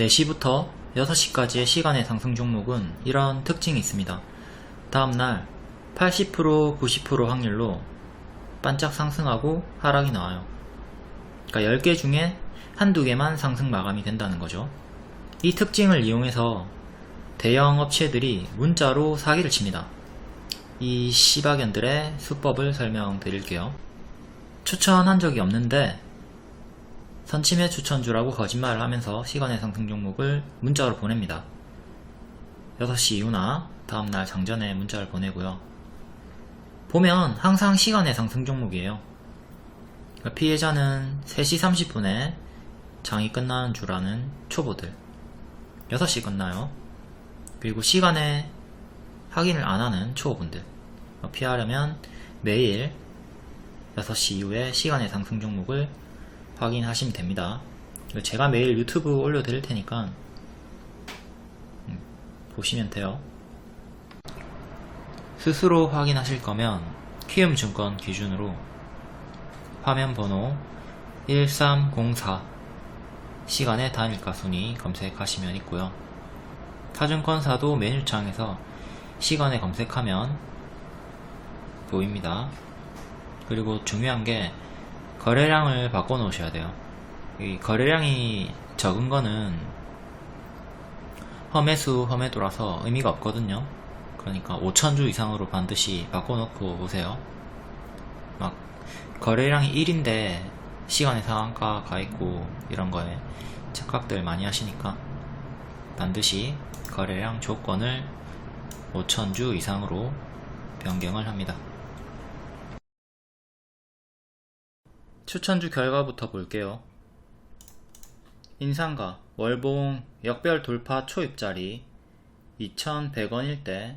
4시부터 6시까지의 시간의 상승 종목은 이런 특징이 있습니다. 다음날 80%, 90% 확률로 반짝 상승하고 하락이 나와요. 그러니까 10개 중에 한두 개만 상승 마감이 된다는 거죠. 이 특징을 이용해서 대형 업체들이 문자로 사기를 칩니다. 이 씨박연들의 수법을 설명드릴게요. 추천한 적이 없는데 선침해 추천주라고 거짓말을 하면서 시간의 상승 종목을 문자로 보냅니다. 6시 이후나 다음날 장전에 문자를 보내고요. 보면 항상 시간의 상승 종목이에요. 그러니까 피해자는 3시 30분에 장이 끝나는 줄 아는 초보들, 6시 끝나요. 그리고 시간에 확인을 안 하는 초보분들, 피하려면 매일 6시 이후에 시간의 상승 종목을 확인하시면 됩니다. 제가 매일 유튜브 올려드릴 테니까 보시면 돼요. 스스로 확인하실 거면 키움증권 기준으로 화면 번호 1304 시간의 단일가 순위 검색하시면 있고요. 타증권사도 메뉴창에서 시간에 검색하면 보입니다. 그리고 중요한 게 거래량을 바꿔 놓으셔야 돼요. 이 거래량이 적은 거는 험매수 험매도라서 의미가 없거든요. 그러니까 5,000주 이상으로 반드시 바꿔 놓고 오세요. 막 거래량이 1인데 시간의 상한가 가있고 이런 거에 착각들 많이 하시니까 반드시 거래량 조건을 5,000주 이상으로 변경을 합니다. 추천주 결과부터 볼게요. 인상가, 월봉, 역별 돌파 초입자리 2,100원일 때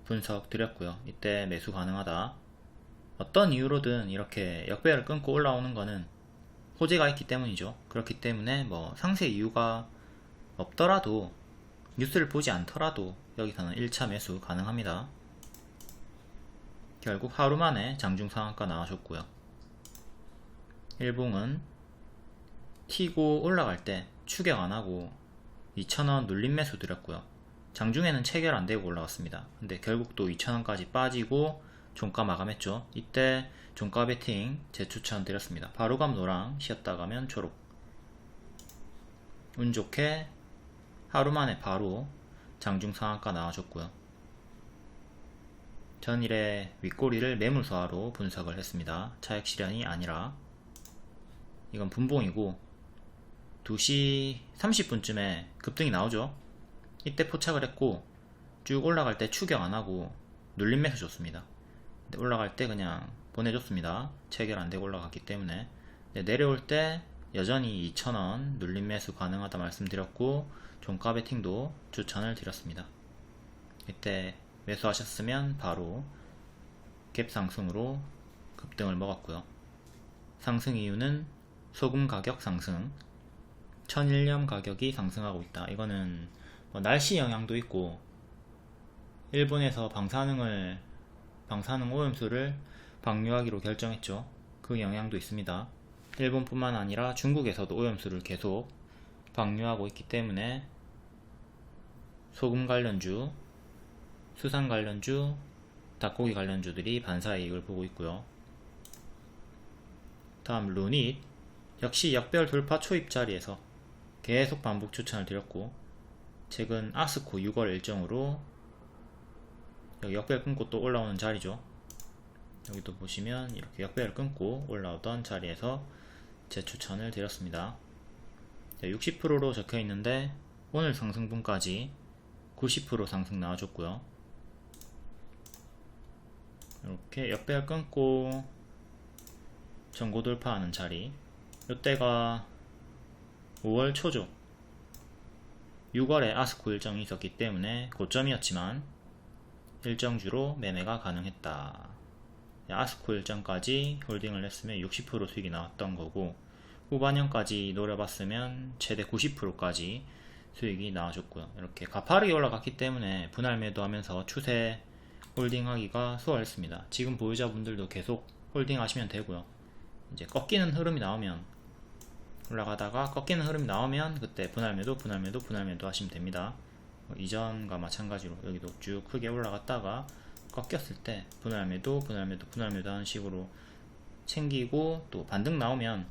분석 드렸고요. 이때 매수 가능하다. 어떤 이유로든 이렇게 역배열을 끊고 올라오는 거는 호재가 있기 때문이죠. 그렇기 때문에 뭐 상세 이유가 없더라도, 뉴스를 보지 않더라도 여기서는 1차 매수 가능합니다. 결국 하루 만에 장중 상한가 나와줬고요. 일봉은 튀고 올라갈 때 추격 안하고 2,000원 눌림 매수 드렸고요. 장중에는 체결 안되고 올라왔습니다. 근데 결국 또 2,000원까지 빠지고 종가 마감했죠. 이때 종가 베팅 재추천 드렸습니다. 바로감 노랑, 쉬었다 가면 초록. 운 좋게 하루 만에 바로 장중 상한가 나와줬고요. 전일에 윗꼬리를 매물소화로 분석을 했습니다. 차익 실현이 아니라. 이건 분봉이고 2시 30분쯤에 급등이 나오죠. 이때 포착을 했고 쭉 올라갈 때 추격 안하고 눌림 매수 줬습니다. 올라갈 때 그냥 보내줬습니다. 체결 안되고 올라갔기 때문에. 내려올 때 여전히 2,000원 눌림 매수 가능하다 말씀드렸고 종가 베팅도 추천을 드렸습니다. 이때 매수하셨으면 바로 갭 상승으로 급등을 먹었고요. 상승 이유는 소금 가격 상승, 천일염 가격이 상승하고 있다. 이거는 뭐 날씨 영향도 있고 일본에서 방사능 오염수를 방류하기로 결정했죠. 그 영향도 있습니다. 일본뿐만 아니라 중국에서도 오염수를 계속 방류하고 있기 때문에 소금 관련주, 수산 관련주, 닭고기 관련주들이 반사의 이익을 보고 있고요. 다음 루닛, 역시 역별 돌파 초입 자리에서 계속 반복 추천을 드렸고, 최근 아스코 6월 일정으로 여기 역별 끊고 또 올라오는 자리죠. 여기도 보시면 이렇게 역별 끊고 올라오던 자리에서 재추천을 드렸습니다. 60%로 적혀 있는데 오늘 상승분까지 90% 상승 나와줬고요. 이렇게 역별 끊고 전고 돌파하는 자리, 이때가 5월 초죠. 6월에 아스코 일정이 있었기 때문에 고점이었지만 일정주로 매매가 가능했다. 아스코 일정까지 홀딩을 했으면 60% 수익이 나왔던 거고, 후반년까지 노려봤으면 최대 90%까지 수익이 나와줬고요. 이렇게 가파르게 올라갔기 때문에 분할 매도하면서 추세 홀딩하기가 수월했습니다. 지금 보유자분들도 계속 홀딩하시면 되고요. 이제 꺾이는 흐름이 나오면 올라가다가 꺾이는 흐름이 나오면 그때 분할 매도 하시면 됩니다. 이전과 마찬가지로 여기도 쭉 크게 올라갔다가 꺾였을 때 분할 매도 하는 식으로 챙기고, 또 반등 나오면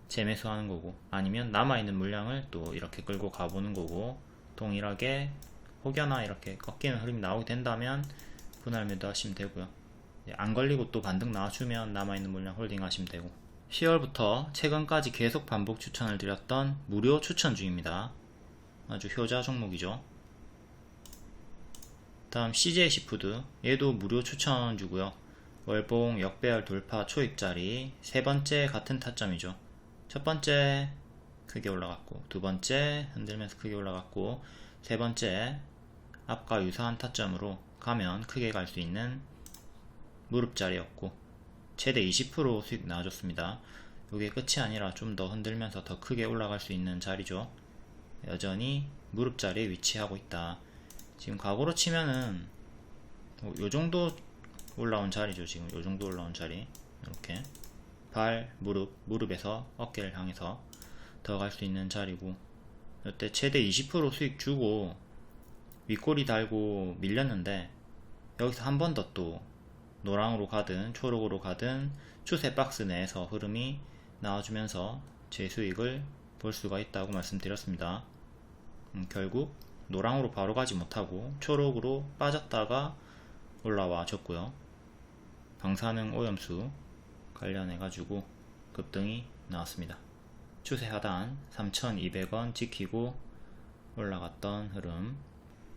재매수 하는 거고, 아니면 남아있는 물량을 또 이렇게 끌고 가보는 거고, 동일하게 혹여나 이렇게 꺾이는 흐름이 나오게 된다면 분할 매도 하시면 되고요. 안 걸리고 또 반등 나와주면 남아있는 물량 홀딩 하시면 되고. 10월부터 최근까지 계속 반복 추천을 드렸던 무료 추천 중입니다. 아주 효자 종목이죠. 다음 CJ시푸드, 얘도 무료 추천 주고요. 월봉 역배열 돌파 초입자리, 세 번째 같은 타점이죠. 첫 번째 크게 올라갔고, 두 번째 흔들면서 크게 올라갔고, 세 번째 앞과 유사한 타점으로 가면 크게 갈 수 있는 무릎자리였고, 최대 20% 수익 나와줬습니다. 이게 끝이 아니라 좀 더 흔들면서 더 크게 올라갈 수 있는 자리죠. 여전히 무릎자리에 위치하고 있다. 지금 과거로 치면은 요정도 올라온 자리죠. 지금 요정도 올라온 자리, 이렇게 발, 무릎에서 어깨를 향해서 더 갈 수 있는 자리고, 이때 최대 20% 수익 주고 윗꼬리 달고 밀렸는데, 여기서 한 번 더 또 노랑으로 가든 초록으로 가든 추세 박스 내에서 흐름이 나와주면서 제 수익을 볼 수가 있다고 말씀드렸습니다. 결국 노랑으로 바로 가지 못하고 초록으로 빠졌다가 올라와 줬고요. 방사능 오염수 관련해 가지고 급등이 나왔습니다. 추세 하단 3,200원 지키고 올라갔던 흐름.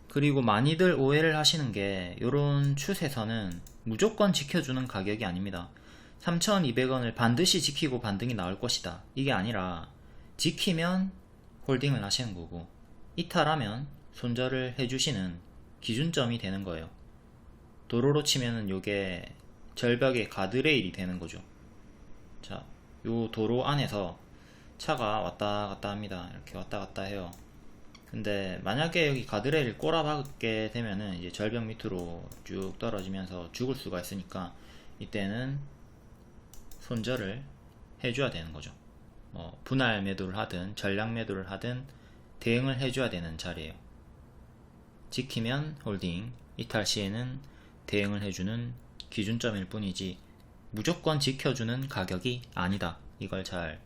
그리고 많이들 오해를 하시는 게, 요런 추세선은 무조건 지켜주는 가격이 아닙니다. 3,200원을 반드시 지키고 반등이 나올 것이다, 이게 아니라 지키면 홀딩을 하시는 거고, 이탈하면 손절을 해주시는 기준점이 되는 거예요. 도로로 치면은 요게 절벽의 가드레일이 되는 거죠. 자, 요 도로 안에서 차가 왔다 갔다 합니다. 이렇게 왔다 갔다 해요. 근데 만약에 여기 가드레일을 꼬라박게 되면은 이제 절벽 밑으로 쭉 떨어지면서 죽을 수가 있으니까, 이때는 손절을 해줘야 되는 거죠. 분할 매도를 하든 전량 매도를 하든 대응을 해줘야 되는 자리예요. 지키면 홀딩, 이탈 시에는 대응을 해주는 기준점일 뿐이지 무조건 지켜주는 가격이 아니다. 이걸 잘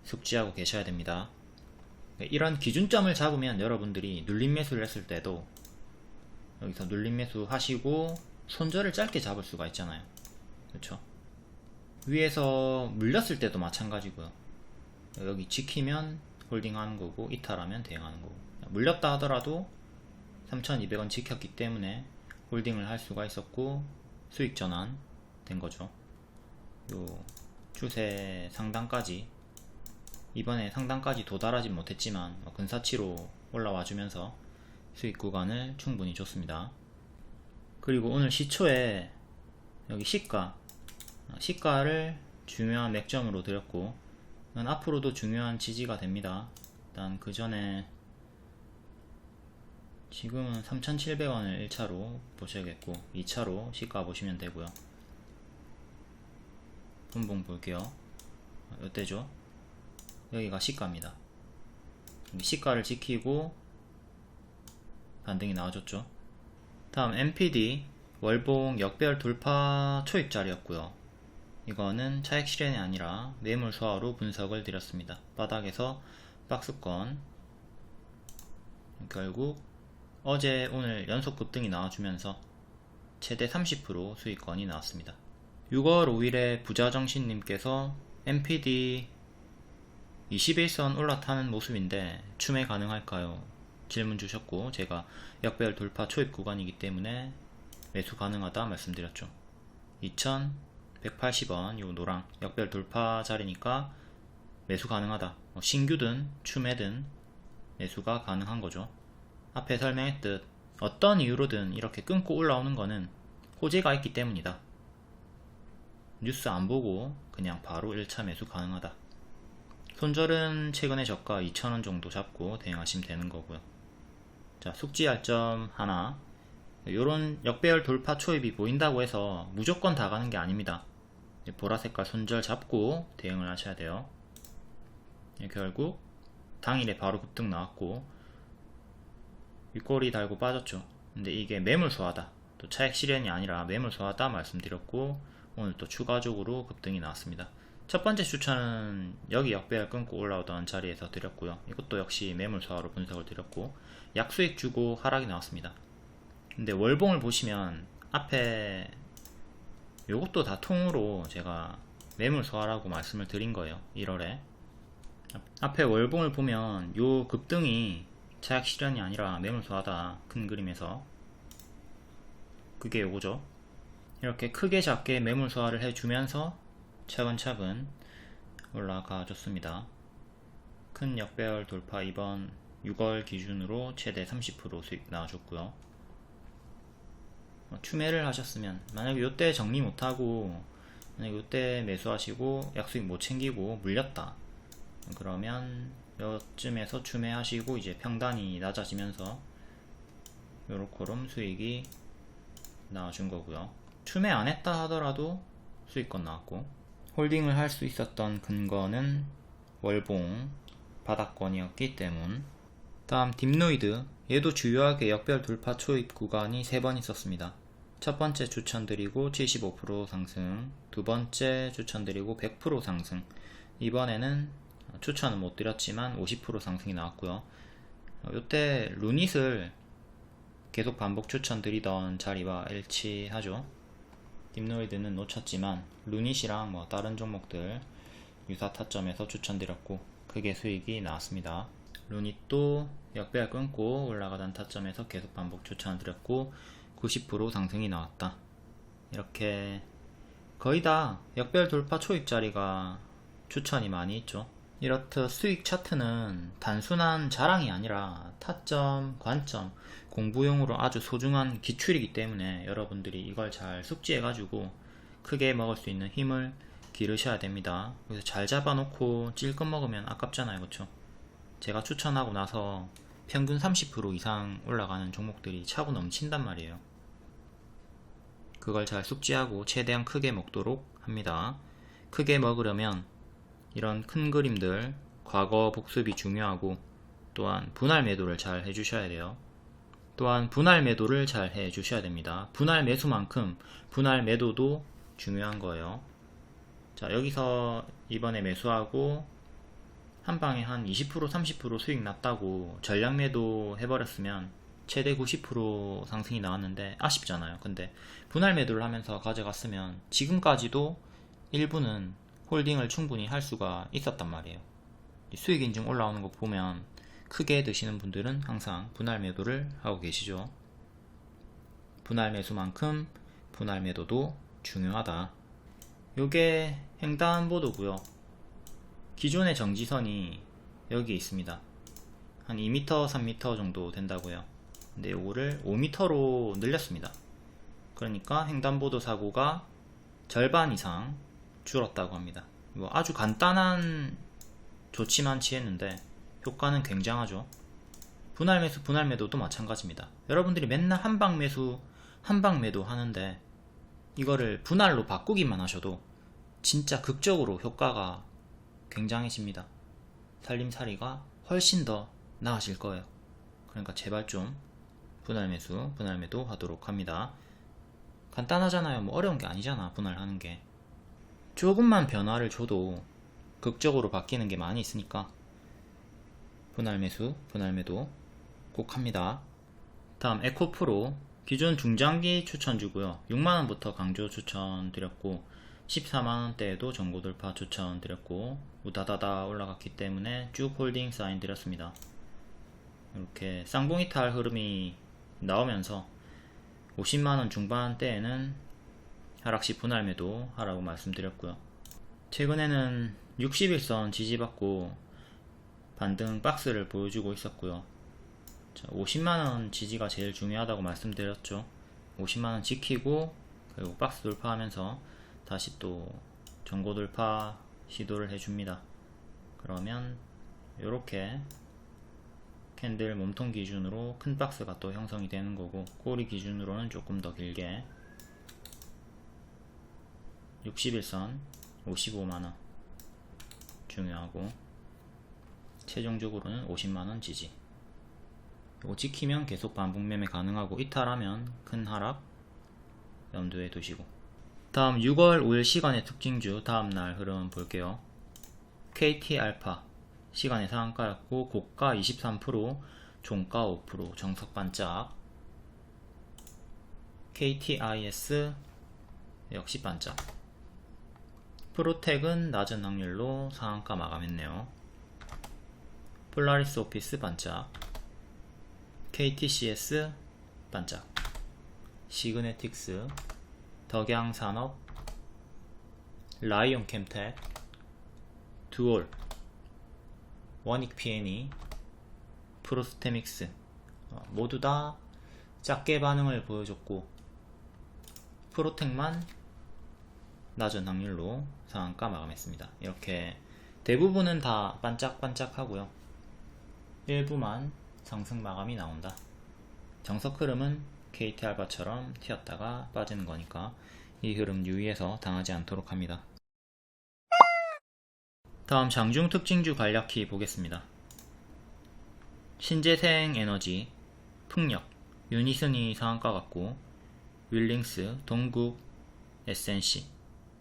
숙지하고 계셔야 됩니다. 이런 기준점을 잡으면 여러분들이 눌림 매수를 했을 때도 여기서 눌림 매수 하시고 손절을 짧게 잡을 수가 있잖아요. 그렇죠? 위에서 물렸을 때도 마찬가지고요. 여기 지키면 홀딩 하는 거고, 이탈하면 대응하는 거고. 물렸다 하더라도 3,200원 지켰기 때문에 홀딩을 할 수가 있었고 수익 전환 된 거죠. 요 추세 상단까지, 이번에 상단까지 도달하지 못했지만 근사치로 올라와 주면서 수익 구간을 충분히 줬습니다. 그리고 오늘 시초에 여기 시가를 중요한 맥점으로 드렸고, 이건 앞으로도 중요한 지지가 됩니다. 일단 그 전에 지금은 3,700원을 1차로 보셔야겠고, 2차로 시가 보시면 되고요. 분봉 볼게요. 이때죠. 여기가 시가입니다. 시가를 지키고 반등이 나와줬죠. 다음 MPD 월봉 역배열 돌파 초입자리였고요. 이거는 차익 실현이 아니라 매물 소화로 분석을 드렸습니다. 바닥에서 박스권, 결국 어제 오늘 연속 급등이 나와주면서 최대 30% 수익권이 나왔습니다. 6월 5일에 부자정신님께서 MPD 21선 올라타는 모습인데 추매 가능할까요? 질문 주셨고, 제가 역배열 돌파 초입 구간이기 때문에 매수 가능하다 말씀드렸죠. 2180원 요 노랑 역배열 돌파 자리니까 매수 가능하다. 신규든 추매든 매수가 가능한 거죠. 앞에 설명했듯 어떤 이유로든 이렇게 끊고 올라오는 거는 호재가 있기 때문이다. 뉴스 안 보고 그냥 바로 1차 매수 가능하다. 손절은 최근에 저가 2,000원 정도 잡고 대응하시면 되는 거고요. 자, 숙지할 점 하나, 요런 역배열 돌파 초입이 보인다고 해서 무조건 다 가는 게 아닙니다. 보라색깔 손절 잡고 대응을 하셔야 돼요. 결국 당일에 바로 급등 나왔고 윗꼬리 달고 빠졌죠. 근데 이게 매물 소화다, 또 차익 실현이 아니라 매물 소화다 말씀드렸고, 오늘 또 추가적으로 급등이 나왔습니다. 첫 번째 추천은 여기 역배열 끊고 올라오던 자리에서 드렸고요. 이것도 역시 매물 소화로 분석을 드렸고, 약수익 주고 하락이 나왔습니다. 근데 월봉을 보시면 앞에 요것도 다 통으로 제가 매물 소화라고 말씀을 드린 거예요. 1월에 앞에 월봉을 보면 요 급등이 차익 실현이 아니라 매물 소화다, 큰 그림에서 그게 요거죠. 이렇게 크게 작게 매물 소화를 해주면서 차근차근 올라가 줬습니다. 큰 역배열 돌파, 이번 6월 기준으로 최대 30% 수익 나와줬고요. 추매를 하셨으면, 만약에 요때 정리 못하고 만약에 요때 매수하시고 약수익 못 챙기고 물렸다, 그러면 요쯤에서 추매하시고 이제 평단이 낮아지면서 요렇게럼 수익이 나와준 거고요. 추매 안 했다 하더라도 수익권 나왔고, 홀딩을 할 수 있었던 근거는 월봉 바닥권이었기 때문. 다음 딥노이드, 얘도 주요하게 역별 돌파 초입 구간이 3번 있었습니다. 첫 번째 추천드리고 75% 상승, 두 번째 추천드리고 100% 상승, 이번에는 추천은 못 드렸지만 50% 상승이 나왔고요. 요때 루닛을 계속 반복 추천드리던 자리와 일치하죠. 딥노이드는 놓쳤지만 루닛이랑 뭐 다른 종목들 유사 타점에서 추천드렸고 크게 수익이 나왔습니다. 루닛도 역배열 끊고 올라가던 타점에서 계속 반복 추천드렸고 90% 상승이 나왔다. 이렇게 거의 다 역배열 돌파 초입 자리가 추천이 많이 있죠. 이렇듯 수익 차트는 단순한 자랑이 아니라 타점, 관점, 공부용으로 아주 소중한 기출이기 때문에 여러분들이 이걸 잘 숙지해가지고 크게 먹을 수 있는 힘을 기르셔야 됩니다. 그래서 잘 잡아놓고 찔끔 먹으면 아깝잖아요, 그쵸? 제가 추천하고 나서 평균 30% 이상 올라가는 종목들이 차고 넘친단 말이에요. 그걸 잘 숙지하고 최대한 크게 먹도록 합니다. 크게 먹으려면 이런 큰 그림들, 과거 복습이 중요하고, 또한 분할 매도를 잘 해주셔야 돼요. 또한 분할 매도를 잘 해주셔야 됩니다. 분할 매수만큼 분할 매도도 중요한 거예요. 자, 여기서 이번에 매수하고 한 방에 한 20% 30% 수익 났다고 전량 매도 해버렸으면 최대 90% 상승이 나왔는데 아쉽잖아요. 근데 분할 매도를 하면서 가져갔으면 지금까지도 일부는 홀딩을 충분히 할 수가 있었단 말이에요. 수익 인증 올라오는 거 보면 크게 드시는 분들은 항상 분할 매도를 하고 계시죠. 분할 매수만큼 분할 매도도 중요하다. 요게 횡단보도고요. 기존의 정지선이 여기 있습니다. 한 2m, 3m 정도 된다고요. 근데 요거를 5m로 늘렸습니다. 그러니까 횡단보도 사고가 절반 이상 줄었다고 합니다. 이거 아주 간단한 조치만 취했는데 효과는 굉장하죠. 분할 매수, 분할 매도도 마찬가지입니다. 여러분들이 맨날 한방 매수, 한방 매도 하는데 이거를 분할로 바꾸기만 하셔도 진짜 극적으로 효과가 굉장해집니다. 살림살이가 훨씬 더 나아질 거예요. 그러니까 제발 좀 분할 매수, 분할 매도 하도록 합니다. 간단하잖아요. 뭐 어려운 게 아니잖아, 분할하는 게. 조금만 변화를 줘도 극적으로 바뀌는 게 많이 있으니까 분할 매수, 분할 매도 꼭 합니다. 다음 에코프로, 기존 중장기 추천 주고요. 6만원부터 강조 추천 드렸고 14만원대에도 전고 돌파 추천 드렸고 우다다다 올라갔기 때문에 쭉 홀딩 사인 드렸습니다. 이렇게 쌍봉이탈 흐름이 나오면서 50만원 중반대에는 하락시 분할 매도 하라고 말씀드렸고요. 최근에는 60일선 지지받고 반등 박스를 보여주고 있었고요. 자, 50만원 지지가 제일 중요하다고 말씀드렸죠. 50만원 지키고 그리고 박스 돌파하면서 다시 또 전고 돌파 시도를 해줍니다. 그러면 이렇게 캔들 몸통 기준으로 큰 박스가 또 형성이 되는 거고, 꼬리 기준으로는 조금 더 길게 60일선 55만원 중요하고, 최종적으로는 50만원 지지. 이거 지키면 계속 반복 매매 가능하고 이탈하면 큰 하락 염두에 두시고. 다음 6월 5일 시간의 특징주 다음날 흐름 볼게요. KT알파 시간의 상한가였고 고가 23%, 종가 5%, 정석 반짝. KTIS 역시 반짝. 프로텍은 낮은 확률로 상한가 마감했네요. 폴라리스 오피스 반짝. KTCS 반짝. 시그네틱스, 덕양산업, 라이온 캠텍, 두올, 원익 P&E, 프로스테믹스 모두 다 작게 반응을 보여줬고 프로텍만 낮은 확률로 상한가 마감했습니다. 이렇게 대부분은 다 반짝반짝 하고요. 일부만 상승 마감이 나온다. 정석 흐름은 KT알파처럼 튀었다가 빠지는 거니까 이 흐름 유의해서 당하지 않도록 합니다. 다음 장중 특징주 간략히 보겠습니다. 신재생에너지, 풍력, 유니슨이 상한가 같고 윌링스, 동국, SNC,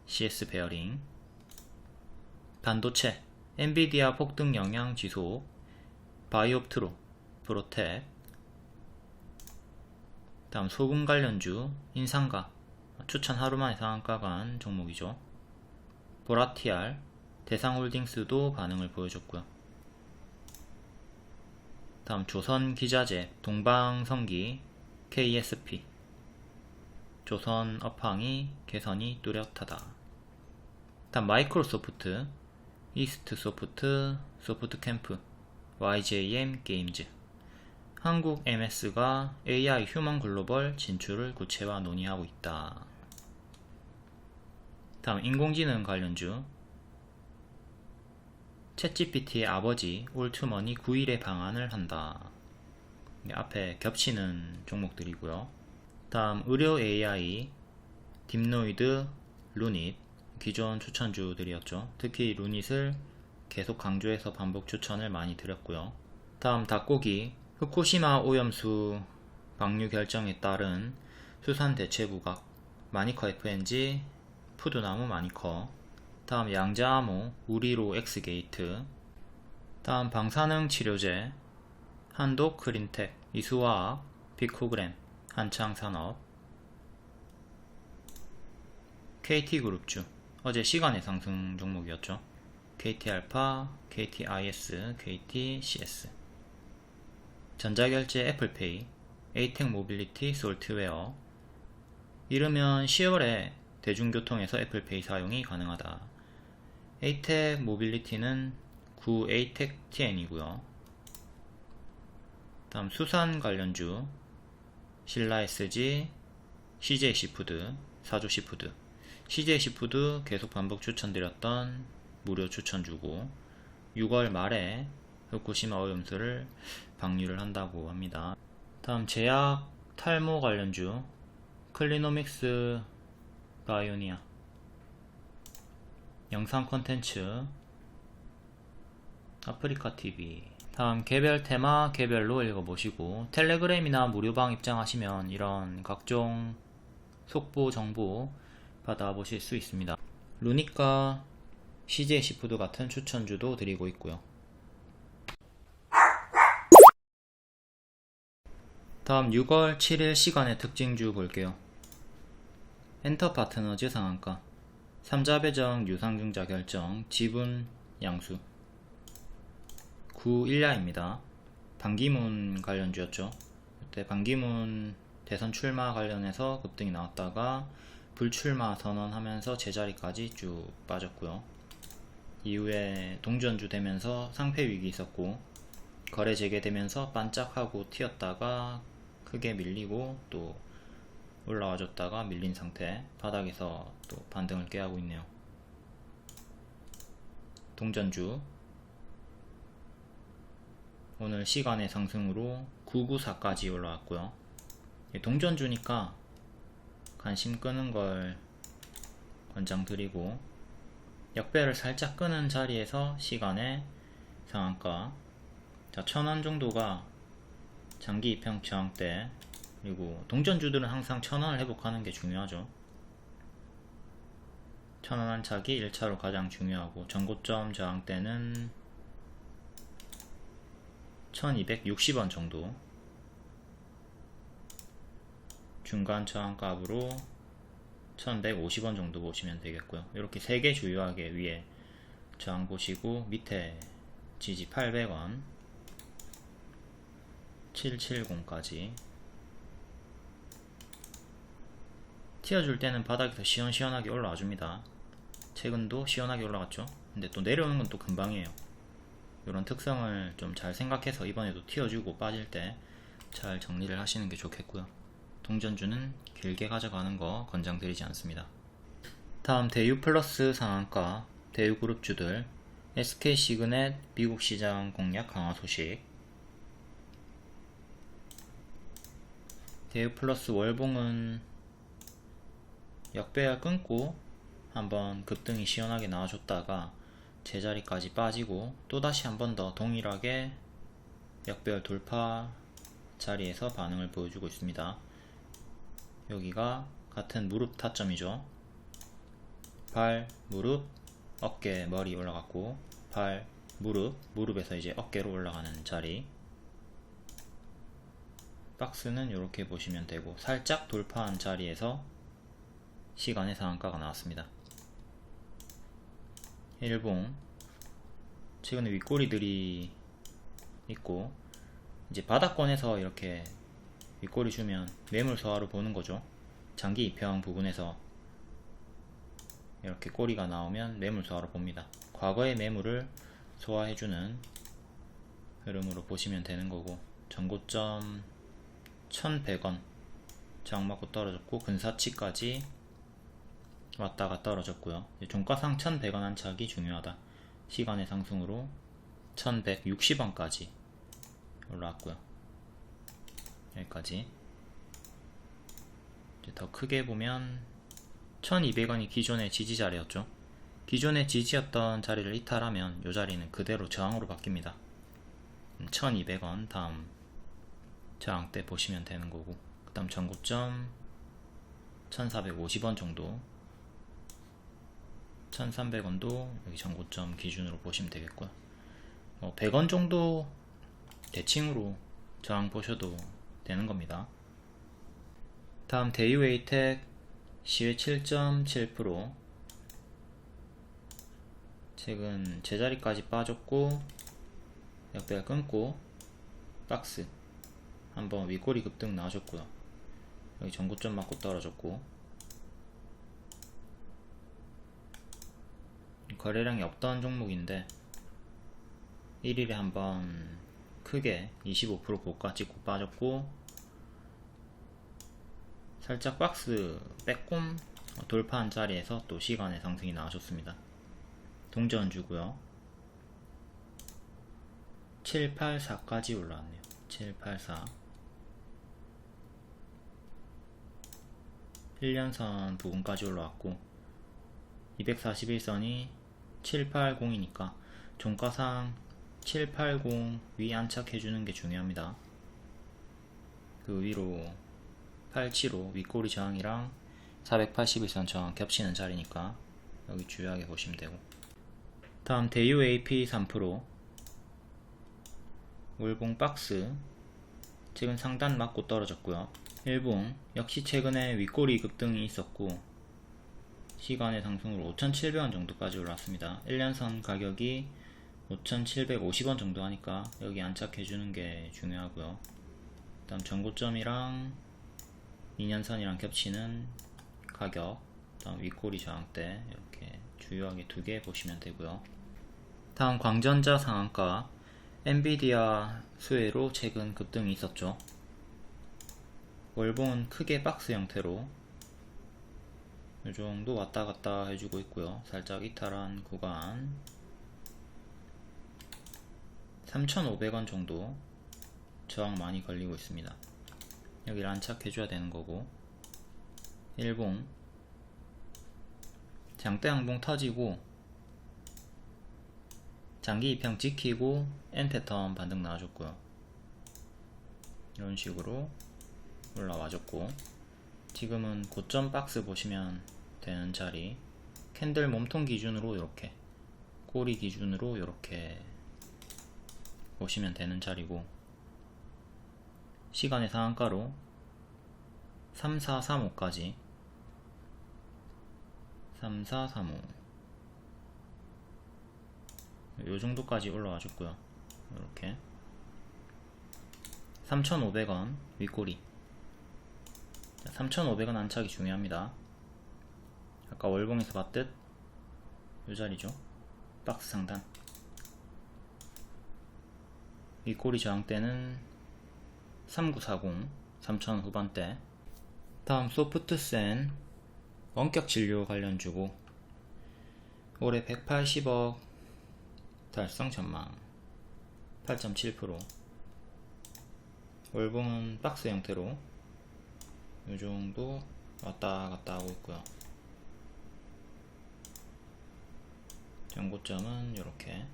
CS 베어링. 반도체, 엔비디아 폭등 영향 지속, 바이옵트로, 프로텍. 다음 소금 관련주, 인상가, 추천 하루만에 상한가 간 종목이죠. 보라티알, 대상홀딩스도 반응을 보여줬고요. 다음 조선기자재, 동방성기, KSP. 조선업황이 개선이 뚜렷하다. 다음 마이크로소프트, 이스트소프트, 소프트캠프, YJM 게임즈. 한국 MS가 AI 휴먼 글로벌 진출을 구체화 논의하고 있다. 다음 인공지능 관련주, 챗GPT의 아버지 올트머니 9일의 방한을 한다. 앞에 겹치는 종목들이고요. 다음 의료 AI, 딥노이드, 루닛. 기존 추천주들이었죠. 특히 루닛을 계속 강조해서 반복 추천을 많이 드렸고요. 다음 닭고기, 후쿠시마 오염수 방류 결정에 따른 수산 대체부각, 마니커 FNG, 푸드나무 마니커. 다음 양자암호, 우리로 엑스게이트. 다음 방사능 치료제, 한독 크린텍, 이수화학, 비코그램, 한창산업. KT그룹주, 어제 시간의 상승 종목이었죠. KT알파, KTIS, KTCS. 전자결제 애플페이, 에이텍 모빌리티 솔트웨어. 이르면 10월에 대중교통에서 애플페이 사용이 가능하다. 에이텍 모빌리티는 구 에이텍 TN이고요. 다음 수산 관련주, 신라SG, CJ시푸드, 사조시푸드. CJ시푸드 계속 반복 추천드렸던 무료 추천주고 6월 말에 후쿠시마 오염수를 방류를 한다고 합니다. 다음 제약 탈모 관련주, 클리노믹스 바이오니아. 영상 콘텐츠, 아프리카TV. 다음 개별 테마 개별로 읽어보시고 텔레그램이나 무료방 입장하시면 이런 각종 속보 정보 받아보실 수 있습니다. 루닛과 CJ시푸드 같은 추천주도 드리고 있고요. 다음 6월 7일 시간의 특징주 볼게요. 엔터파트너즈 상한가, 3자 배정 유상증자 결정, 지분 양수. 구일야입니다. 반기문 관련주였죠. 그때 반기문 대선 출마 관련해서 급등이 나왔다가 불출마 선언하면서 제자리까지 쭉 빠졌고요. 이후에 동전주 되면서 상패 위기 있었고 거래 재개되면서 반짝하고 튀었다가 크게 밀리고 또 올라와줬다가 밀린 상태, 바닥에서 또 반등을 깨하고 있네요. 동전주 오늘 시간의 상승으로 994까지 올라왔고요. 동전주니까 관심 끄는 걸 권장드리고 역배를 살짝 끄는 자리에서 시간의 상한가 자, 1000원 정도가 장기 입형 저항대, 그리고 동전주들은 항상 1000원을 회복하는 게 중요하죠. 1000원 안착이 1차로 가장 중요하고, 전고점 저항대는 1260원 정도, 중간 저항값으로 1150원 정도 보시면 되겠고요. 이렇게 3개 주요하게 위에 저항 보시고, 밑에 지지 800원 770까지 튀어줄 때는 바닥에서 시원시원하게 올라와 줍니다. 최근도 시원하게 올라갔죠. 근데 또 내려오는 건 또 금방이에요. 이런 특성을 좀 잘 생각해서 이번에도 튀어주고 빠질 때 잘 정리를 하시는 게 좋겠고요. 동전주는 길게 가져가는 거 권장드리지 않습니다. 다음 대유 플러스 상한가 대유 그룹주들, SK 시그넷 미국 시장 공략 강화 소식. 대유 플러스 월봉은 역배열 끊고 한번 급등이 시원하게 나와줬다가 제자리까지 빠지고, 또다시 한 번 더 동일하게 역배열 돌파 자리에서 반응을 보여주고 있습니다. 여기가 같은 무릎 타점이죠. 발, 무릎, 어깨, 머리 올라갔고, 발, 무릎, 무릎에서 이제 어깨로 올라가는 자리. 박스는 이렇게 보시면 되고, 살짝 돌파한 자리에서 시간의 상한가가 나왔습니다. 일봉 최근에 윗꼬리들이 있고, 이제 바닥권에서 이렇게 윗꼬리 주면 매물 소화로 보는 거죠. 장기 입형 부분에서 이렇게 꼬리가 나오면 매물 소화로 봅니다. 과거의 매물을 소화해주는 흐름으로 보시면 되는 거고, 전고점 1100원 저항 맞고 떨어졌고, 근사치까지 왔다가 떨어졌고요. 종가상 1100원 안착이 중요하다. 시간의 상승으로 1160원까지 올라왔고요. 여기까지. 이제 더 크게 보면 1200원이 기존의 지지 자리였죠. 기존의 지지였던 자리를 이탈하면 이 자리는 그대로 저항으로 바뀝니다. 1200원 다음 저항대 보시면 되는 거고, 그 다음 전고점 1450원 정도, 1300원도 여기 전고점 기준으로 보시면 되겠고요. 100원 정도 대칭으로 저항 보셔도 되는 겁니다. 다음 대유웨이텍 시외 7.7%, 최근 제자리까지 빠졌고 역배열 끊고 박스 한번 윗꼬리 급등 나와줬고요. 여기 전고점 맞고 떨어졌고, 거래량이 없던 종목인데 1일에 한번 크게 25% 고가 찍고 빠졌고, 살짝 박스 빼꼼 돌파한 자리에서 또 시간의 상승이 나와줬습니다. 동전주고요. 784까지 올라왔네요. 784 1년선 부분까지 올라왔고, 241선이 780이니까 종가상 780 위 안착해주는 게 중요합니다. 그 위로 875 윗꼬리 저항이랑 481선 저항 겹치는 자리니까 여기 주의하게 보시면 되고, 다음 대유 AP 3%, 월봉 박스 최근 상단 맞고 떨어졌고요. 일봉 역시 최근에 윗꼬리 급등이 있었고, 시간의 상승으로 5,700원 정도까지 올랐습니다. 1년선 가격이 5,750원 정도 하니까 여기 안착해주는 게 중요하고요. 그 다음 전고점이랑 2년선이랑 겹치는 가격, 그 다음 윗꼬리 저항대 이렇게 주요하게 두 개 보시면 되고요. 다음 광전자 상한가, 엔비디아 수혜로 최근 급등이 있었죠. 월봉은 크게 박스 형태로 이 정도 왔다 갔다 해주고 있고요. 살짝 이탈한 구간 3,500원 정도 저항 많이 걸리고 있습니다. 여기를 안착해줘야 되는 거고, 일봉 장대 항봉 터지고 장기 입형 지키고 N 패턴 반등 나와줬고요. 이런 식으로 올라와줬고, 지금은 고점 박스 보시면 되는 자리, 캔들 몸통 기준으로 이렇게, 꼬리 기준으로 이렇게 보시면 되는 자리고, 시간의 상한가로 3435까지 3435 요정도까지 올라와 줬고요. 이렇게 3,500원 윗꼬리. 3,500원 안착이 중요합니다. 아까 월봉에서 봤듯 요 자리죠. 박스 상단. 윗꼬리 저항대는 3940 3,000 후반대. 다음 소프트센 원격 진료 관련주고, 올해 180억 달성 전망 8.7%. 월봉은 박스 형태로 요정도 왔다 갔다 하고 있고요. 전고점은 요렇게.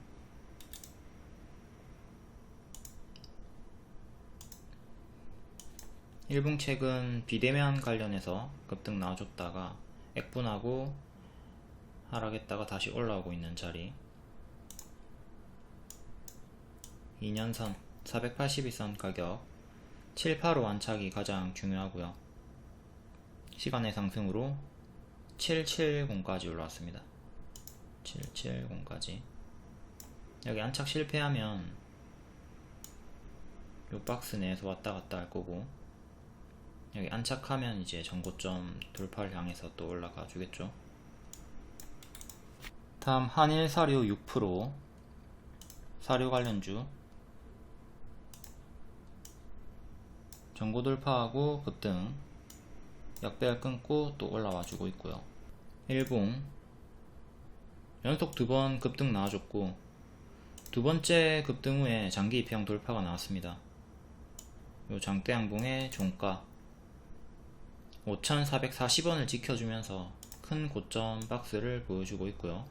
일봉책은 비대면 관련해서 급등 나와줬다가 액분하고 하락했다가 다시 올라오고 있는 자리. 2년선 482선 가격 785 안착이 가장 중요하고요. 시간의 상승으로 770까지 올라왔습니다. 770까지. 여기 안착 실패하면 요 박스 내에서 왔다 갔다 할 거고, 여기 안착하면 이제 전고점 돌파를 향해서 또 올라가 주겠죠. 다음 한일사료 6%, 사료 관련주 전고 돌파하고 급등, 약배열 끊고 또 올라와 주고 있고요. 일봉 연속 2번 급등 나와줬고, 두 번째 급등 후에 장기 입형 돌파가 나왔습니다. 요 장대 양봉의 종가 5,440원을 지켜주면서 큰 고점 박스를 보여주고 있고요.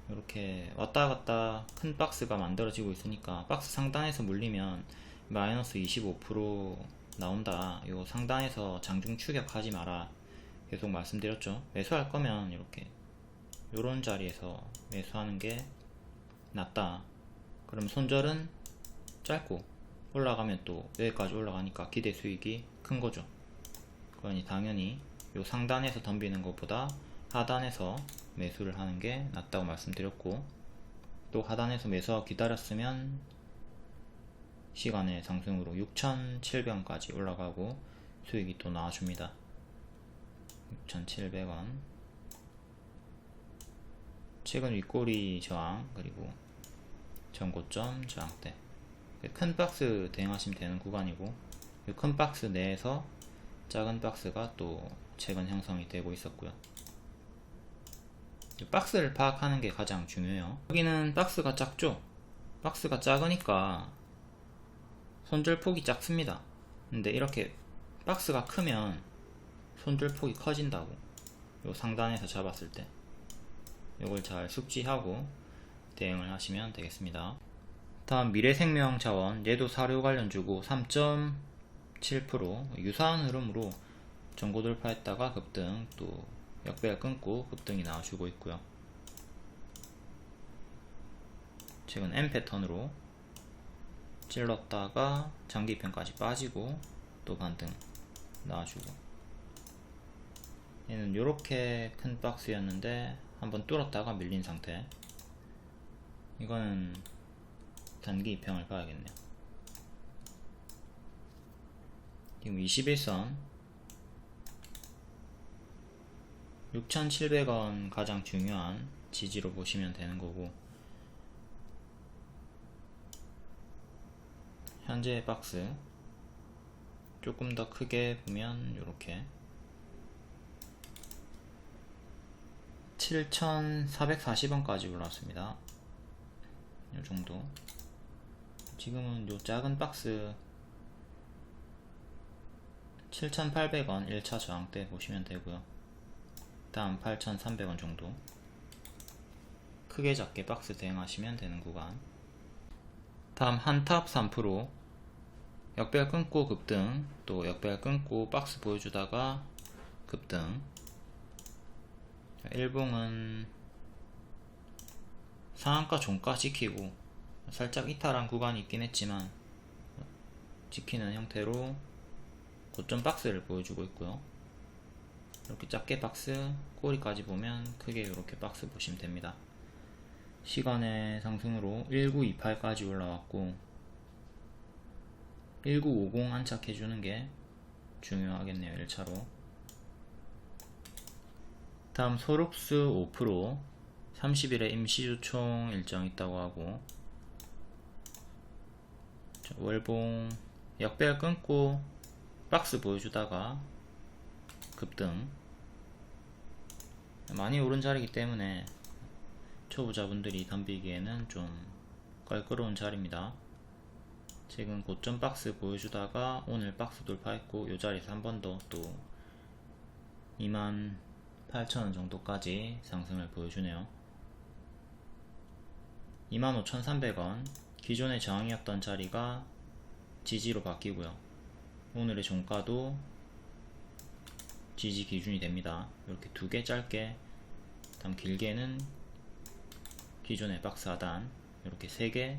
이렇게 왔다 갔다 큰 박스가 만들어지고 있으니까 박스 상단에서 물리면 마이너스 25% 나온다. 요 상단에서 장중 추격하지 마라. 계속 말씀드렸죠. 매수할 거면 이렇게 요런 자리에서 매수하는 게 낫다. 그럼 손절은 짧고 올라가면 또 여기까지 올라가니까 기대 수익이 큰 거죠. 그러니 당연히 요 상단에서 덤비는 것보다 하단에서 매수를 하는 게 낫다고 말씀드렸고, 또 하단에서 매수하고 기다렸으면 시간의 상승으로 6,700원까지 올라가고 수익이 또 나와줍니다. 6,700원. 최근 윗꼬리 저항, 그리고 전고점 저항대. 큰 박스 대응하시면 되는 구간이고, 이 큰 박스 내에서 작은 박스가 또 최근 형성이 되고 있었고요. 박스를 파악하는 게 가장 중요해요. 여기는 박스가 작죠? 박스가 작으니까 손절폭이 작습니다. 근데 이렇게 박스가 크면 손절폭이 커진다고. 요 상단에서 잡았을 때 요걸 잘 숙지하고 대응을 하시면 되겠습니다. 다음 미래생명자원, 얘도 사료 관련주고 3.7% 유사한 흐름으로 전고 돌파했다가 급등, 또 역배열 끊고 급등이 나와주고 있고요. 최근 M 패턴으로 찔렀다가 장기 입형까지 빠지고 또 반등 나와주고, 얘는 요렇게 큰 박스였는데 한번 뚫었다가 밀린 상태. 이거는 단기 입형을 봐야겠네요. 지금 21선 6,700원 가장 중요한 지지로 보시면 되는 거고, 현재 박스 조금 더 크게 보면 요렇게 7,440원까지 올라왔습니다. 요정도. 지금은 요 작은 박스 7,800원 1차 저항대 보시면 되고요. 다음 8,300원 정도. 크게 작게 박스 대응하시면 되는 구간. 다음 한탑 3%, 역배열 끊고 급등, 또 역배열 끊고 박스 보여주다가 급등. 일봉은 상한가 종가 지키고 살짝 이탈한 구간이 있긴 했지만 지키는 형태로 고점 박스를 보여주고 있고요. 이렇게 작게 박스, 꼬리까지 보면 크게 이렇게 박스 보시면 됩니다. 시간의 상승으로 1928까지 올라왔고 1950 안착해주는 게 중요하겠네요. 1차로. 다음 소록스 5%, 30일에 임시주총 일정 있다고 하고, 월봉 역배열 끊고 박스 보여주다가 급등. 많이 오른 자리이기 때문에 초보자분들이 덤비기에는 좀 껄끄러운 자리입니다. 지금 고점 박스 보여주다가 오늘 박스 돌파했고 이 자리에서 한 번 더 또 28,000원 정도까지 상승을 보여주네요. 25,300원, 기존의 저항이었던 자리가 지지로 바뀌고요. 오늘의 종가도 지지 기준이 됩니다. 이렇게 두 개 짧게, 다음 길게는 기존의 박스 하단, 이렇게 세 개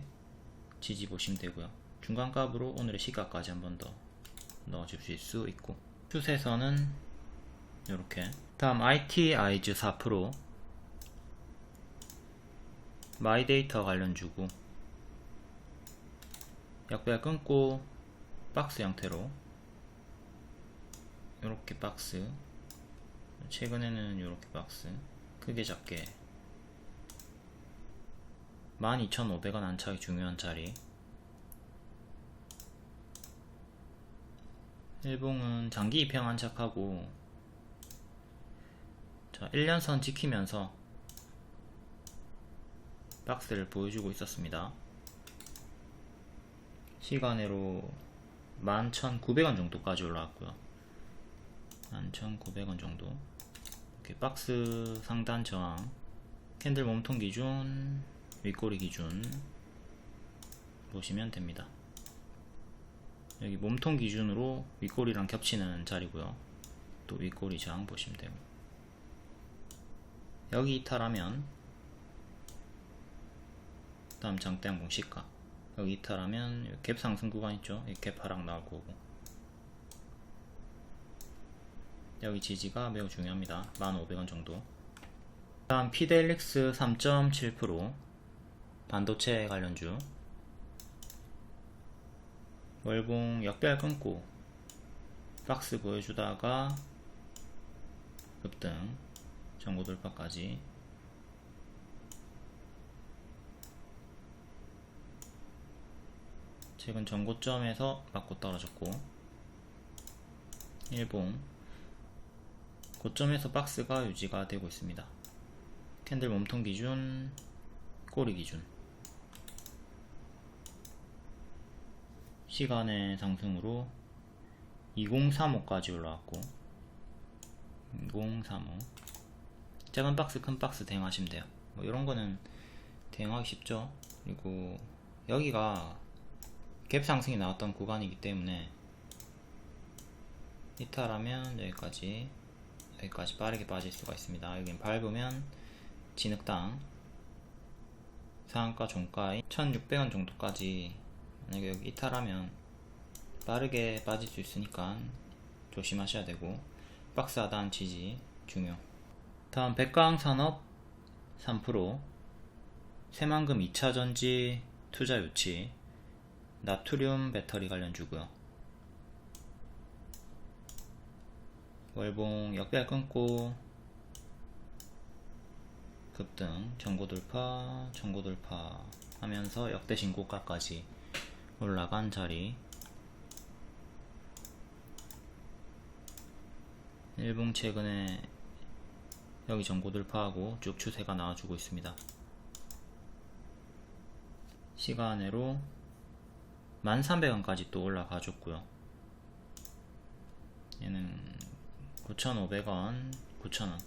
지지 보시면 되고요. 중간값으로 오늘의 시가까지 한 번 더 넣어주실 수 있고, 추세선은 이렇게. 다음 IT 아이즈 4%, 마이데이터 관련주고 역배열 끊고 박스 형태로 이렇게 박스, 최근에는 이렇게 박스 크게 작게 12,500원 안착이 중요한 자리. 일봉은 장기 입형 안착하고 1년선 지키면서 박스를 보여주고 있었습니다. 시간으로 11,900원 정도까지 올라왔고요. 11,900원 정도. 이렇게 박스 상단 저항, 캔들 몸통 기준, 윗꼬리 기준 보시면 됩니다. 여기 몸통 기준으로 윗꼬리랑 겹치는 자리고요. 또 윗꼬리 저항 보시면 되고, 여기 이탈하면 다음 장대항공 시가, 여기 이탈하면 갭 상승 구간 있죠. 갭 하락 나올 거고, 여기 지지가 매우 중요합니다. 15,000원 정도. 다음 피델릭스 3.7%, 반도체 관련주. 월봉 역배열 끊고 박스 보여주다가 급등, 전고 돌파까지. 최근 전고점에서 맞고 떨어졌고, 일봉 고점에서 박스가 유지가 되고 있습니다. 캔들 몸통 기준, 꼬리 기준. 시간의 상승으로 2035까지 올라왔고, 2035 작은 박스 큰 박스 대응하시면 돼요. 뭐 이런거는 대응하기 쉽죠. 그리고 여기가 갭 상승이 나왔던 구간이기 때문에 이탈하면 여기까지 빠르게 빠질 수가 있습니다. 여긴 밟으면 진흙당, 상한가 종가의 1,600원 정도까지 만약에 여기 이탈하면 빠르게 빠질 수 있으니까 조심하셔야 되고, 박스 하단 지지 중요. 다음 백광산업 3%, 새만금 2차전지 투자 유치, 나트륨 배터리 관련주고요. 월봉 역배열 끊고 급등, 전고돌파 하면서 역대 신고가까지 올라간 자리. 일봉 최근에 여기 전고돌파하고 쭉 추세가 나와주고 있습니다. 시간으로 13,000원까지 또 올라가줬고요. 얘는 9,500원, 9,000원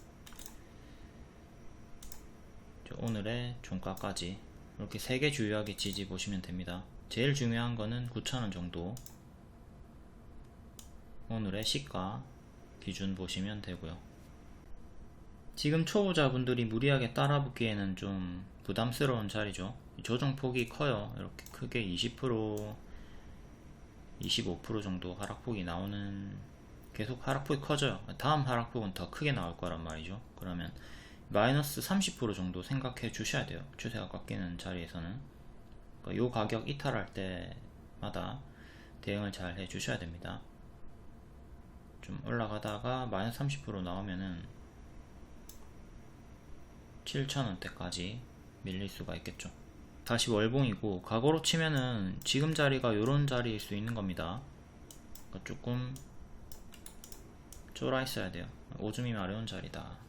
오늘의 종가까지 이렇게 3개 주요하게 지지 보시면 됩니다. 제일 중요한 거는 9,000원 정도 오늘의 시가 기준 보시면 되고요. 지금 초보자분들이 무리하게 따라붙기에는 좀 부담스러운 자리죠. 조정폭이 커요. 이렇게 크게 20% 25% 정도 하락폭이 나오는, 계속 하락폭이 커져요. 다음 하락폭은 더 크게 나올 거란 말이죠. 그러면 마이너스 30% 정도 생각해 주셔야 돼요. 추세가 꺾이는 자리에서는. 그러니까 요 가격 이탈할 때마다 대응을 잘 해 주셔야 됩니다. 좀 올라가다가 마이너스 30% 나오면은 7,000원대까지 밀릴 수가 있겠죠. 다시 월봉이고, 과거로 치면은 지금 자리가 요런 자리일 수 있는 겁니다. 그러니까 조금 쫄아 있어야 돼요. 오줌이 마려운 자리다.